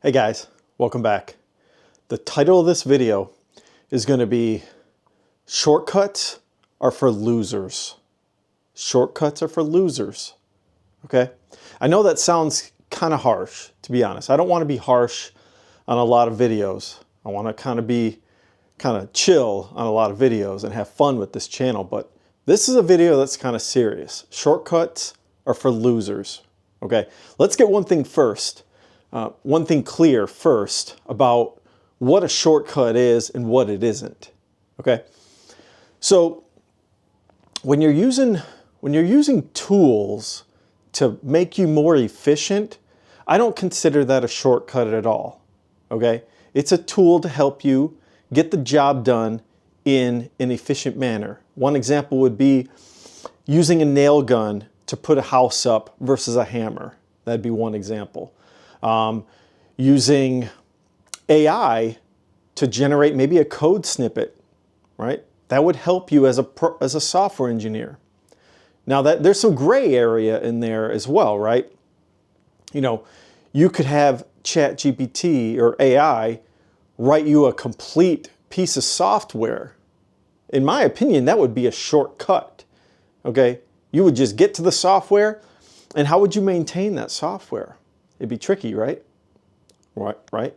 Hey guys, welcome back. The title of this video is going to be Shortcuts are for losers. Shortcuts are for losers. Okay? I know that sounds kind of harsh, to be honest. I don't want to be harsh on a lot of videos. I want to kind of chill on a lot of videos and have fun with this channel, but this is a video that's kind of serious. Shortcuts are for losers. Okay? Let's get one thing clear first about what a shortcut is and what it isn't. Okay, so when you're using tools to make you more efficient, I don't consider that a shortcut at all. Okay, it's a tool to help you get the job done in an efficient manner. One example would be using a nail gun to put a house up versus a hammer. That'd be one example. Using AI to generate maybe a code snippet, right? That would help you as a software engineer. Now there's some gray area in there as well, right? You know, you could have ChatGPT or AI write you a complete piece of software. In my opinion, that would be a shortcut, okay? You would just get to the software, and how would you maintain that software? It'd be tricky, right? Right?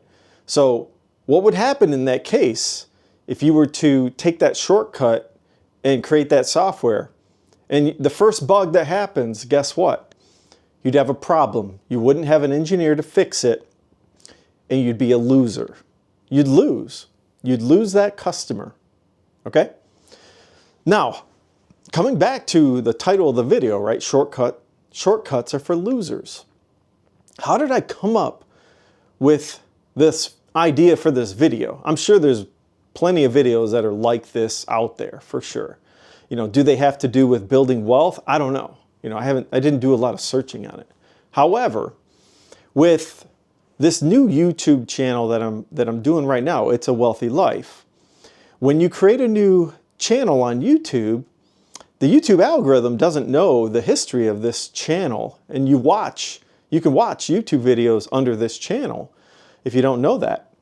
So what would happen in that case if you were to take that shortcut and create that software? And the first bug that happens, guess what? You'd have a problem. You wouldn't have an engineer to fix it, and you'd be a loser. You'd lose. You'd lose that customer, okay? Now, coming back to the title of the video, right? Shortcuts are for losers. How did I come up with this idea for this video? I'm sure there's plenty of videos that are like this out there for sure. You know, do they have to do with building wealth? I don't know. You know, I didn't do a lot of searching on it. However, with this new YouTube channel that I'm doing right now, It's a Wealthy Life. When you create a new channel on YouTube, the YouTube algorithm doesn't know the history of this channel, and you can watch YouTube videos under this channel if you don't know that.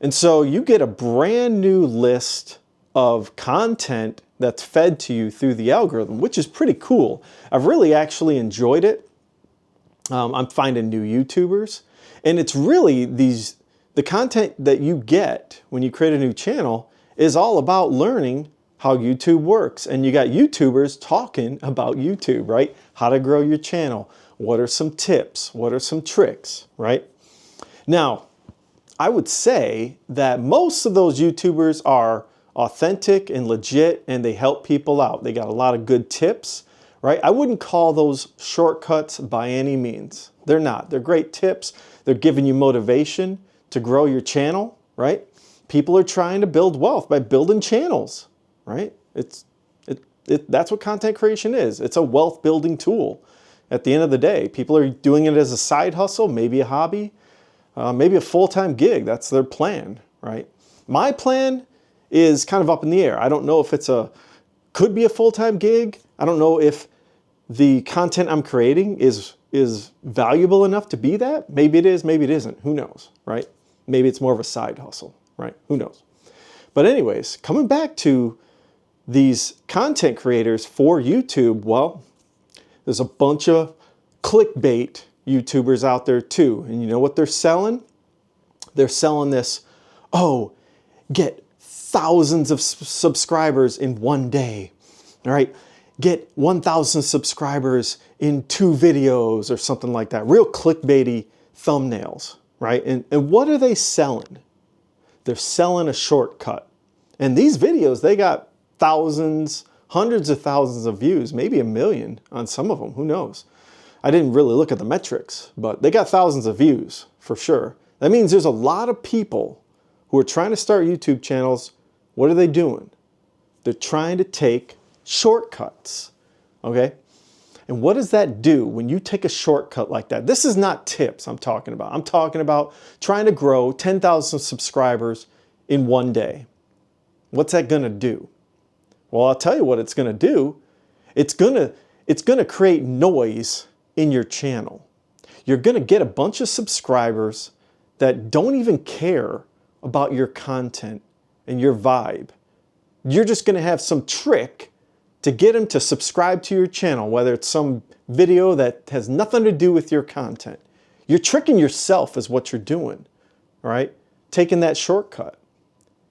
And so you get a brand new list of content that's fed to you through the algorithm, which is pretty cool. I've really actually enjoyed it. I'm finding new YouTubers, and it's really the content that you get when you create a new channel is all about learning how YouTube works. And you got YouTubers talking about YouTube, right? How to grow your channel. What are some tips? What are some tricks, right? Now, I would say that most of those YouTubers are authentic and legit, and they help people out. They got a lot of good tips, right? I wouldn't call those shortcuts by any means. They're not. They're great tips. They're giving you motivation to grow your channel, right? People are trying to build wealth by building channels, right? That's what content creation is. It's a wealth building tool. At the end of the day, people are doing it as a side hustle, maybe a hobby, maybe a full-time gig. That's their plan, right? My plan is kind of up in the air. I don't know if could be a full-time gig. I don't know if the content I'm creating is valuable enough to be that. Maybe it is, maybe it isn't. Who knows, right? Maybe it's more of a side hustle, right? Who knows? But anyways, coming back to these content creators for YouTube, well, there's a bunch of clickbait YouTubers out there too. And you know what they're selling? They're selling this, oh, get thousands of subscribers in one day. All right, get 1,000 subscribers in 2 videos or something like that. Real clickbaity thumbnails, right? And what are they selling? They're selling a shortcut. And these videos, they got thousands, hundreds of thousands of views, maybe 1 million on some of them, who knows? I didn't really look at the metrics, but they got thousands of views for sure. That means there's a lot of people who are trying to start YouTube channels. What are they doing? They're trying to take shortcuts, okay? And what does that do when you take a shortcut like that? This is not tips I'm talking about. I'm talking about trying to grow 10,000 subscribers in one day. What's that gonna do? Well, I'll tell you what it's gonna do. It's gonna create noise in your channel. You're gonna get a bunch of subscribers that don't even care about your content and your vibe. You're just going to have some trick to get them to subscribe to your channel, whether it's some video that has nothing to do with your content. You're tricking yourself is what you're doing, all right? Taking that shortcut.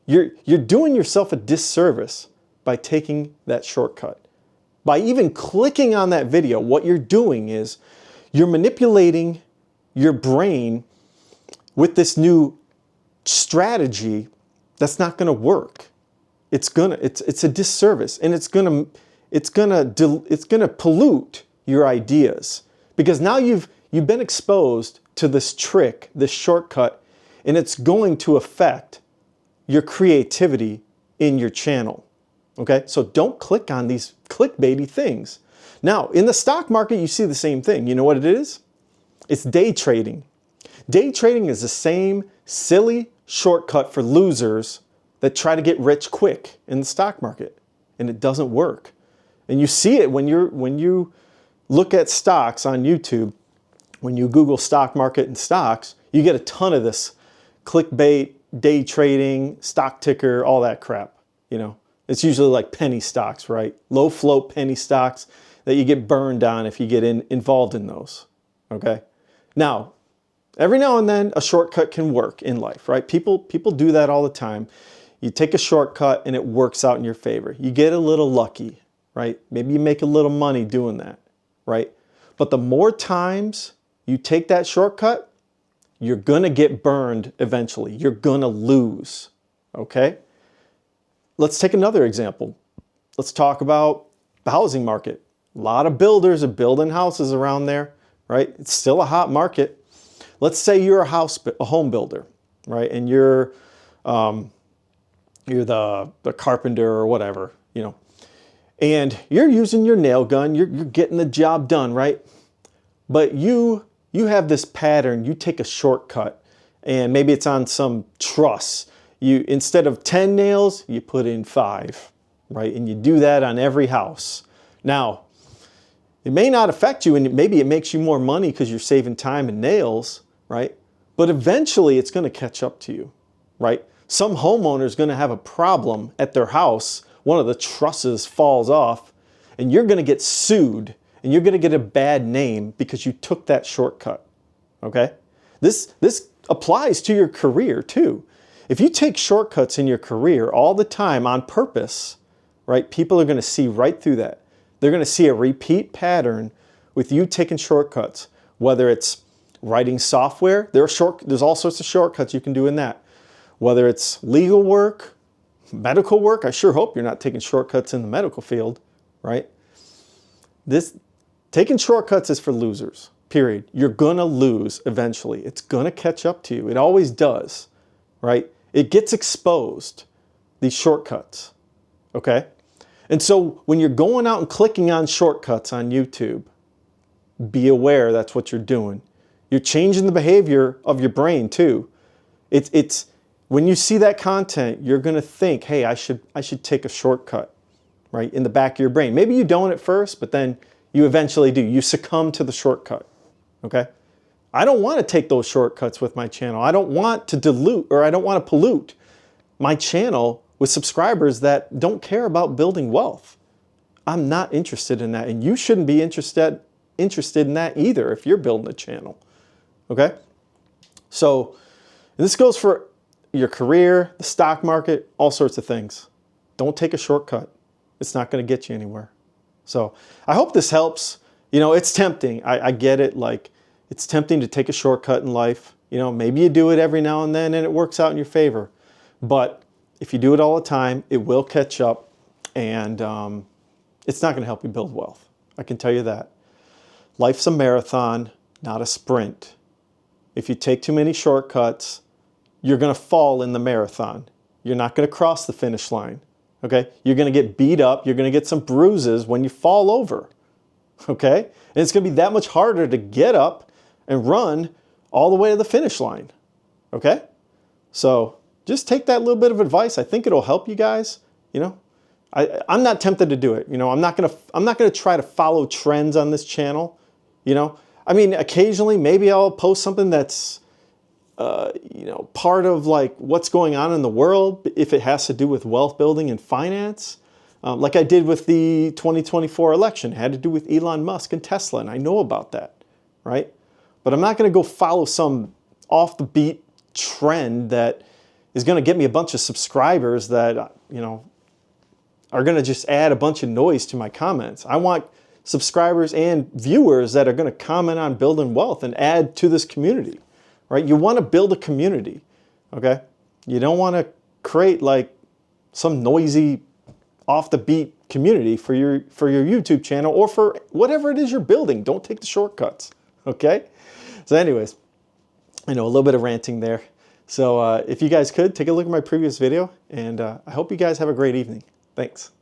You're doing yourself a disservice by taking that shortcut. By even clicking on that video, what you're doing is you're manipulating your brain with this new strategy that's not going to work. It's a disservice, and it's gonna pollute your ideas, because now you've been exposed to this trick, this shortcut, and it's going to affect your creativity in your channel. Okay, so don't click on these clickbaity things. Now, in the stock market, you see the same thing. You know what it is? It's day trading. Day trading is the same silly shortcut for losers that try to get rich quick in the stock market, and it doesn't work. And you see it when you look at stocks on YouTube. When you Google stock market and stocks, you get a ton of this clickbait, day trading, stock ticker, all that crap. You know, it's usually like penny stocks, right? Low float penny stocks that you get burned on if you get involved in those. Okay. Now, every now and then a shortcut can work in life, right? People do that all the time. You take a shortcut and it works out in your favor. You get a little lucky, right? Maybe you make a little money doing that, right? But the more times you take that shortcut, you're going to get burned eventually. You're going to lose, okay? Let's take another example. Let's talk about the housing market. A lot of builders are building houses around there, right? It's still a hot market. Let's say you're a home builder, right? And you're the carpenter or whatever, you know, and you're using your nail gun, you're getting the job done, right? But you have this pattern, you take a shortcut, and maybe it's on some truss. Instead of 10 nails, you put in 5, right? And you do that on every house. Now, it may not affect you, and maybe it makes you more money because you're saving time and nails, right? But eventually it's going to catch up to you, right? Some homeowner is going to have a problem at their house. One of the trusses falls off, and you're going to get sued, and you're going to get a bad name because you took that shortcut, okay? This applies to your career too. If you take shortcuts in your career all the time on purpose, right, people are going to see right through that. They're going to see a repeat pattern with you taking shortcuts, whether it's writing software. There's all sorts of shortcuts you can do in that. Whether it's legal work, medical work, I sure hope you're not taking shortcuts in the medical field, right? Taking shortcuts is for losers, period. You're going to lose eventually. It's going to catch up to you. It always does, right? It gets exposed, these shortcuts, okay? And so when you're going out and clicking on shortcuts on YouTube, be aware that's what you're doing. You're changing the behavior of your brain too. It's when you see that content, you're going to think, hey, I should take a shortcut, right, in the back of your brain. Maybe you don't at first, but then you eventually do. You succumb to the shortcut, okay? I don't want to take those shortcuts with my channel. I don't want to dilute, or I don't want to pollute my channel with subscribers that don't care about building wealth. I'm not interested in that, and you shouldn't be interested in that either if you're building a channel, okay? So this goes for your career, the stock market, all sorts of things. Don't take a shortcut. It's not going to get you anywhere. So I hope this helps. You know, it's tempting. I get it. Like, it's tempting to take a shortcut in life. You know, maybe you do it every now and then and it works out in your favor. But if you do it all the time, it will catch up, and it's not going to help you build wealth. I can tell you that. Life's a marathon, not a sprint. If you take too many shortcuts, you're going to fall in the marathon. You're not going to cross the finish line, okay? You're going to get beat up. You're going to get some bruises when you fall over, okay? And it's going to be that much harder to get up and run all the way to the finish line, okay? So just take that little bit of advice. I think it'll help you guys, you know? I'm not tempted to do it. You know, I'm not going to try to follow trends on this channel, you know? I mean, occasionally maybe I'll post something that's you know, part of like what's going on in the world, if it has to do with wealth building and finance, like I did with the 2024 election, it had to do with Elon Musk and Tesla, and I know about that, right? But I'm not going to go follow some off the beat trend that is going to get me a bunch of subscribers that, you know, are going to just add a bunch of noise to my comments. I want subscribers and viewers that are going to comment on building wealth and add to this community, right? You want to build a community, okay? You don't want to create like some noisy, off the beat community for your YouTube channel or for whatever it is you're building. Don't take the shortcuts, okay? So anyways, I know a little bit of ranting there. So if you guys could, take a look at my previous video, and I hope you guys have a great evening. Thanks.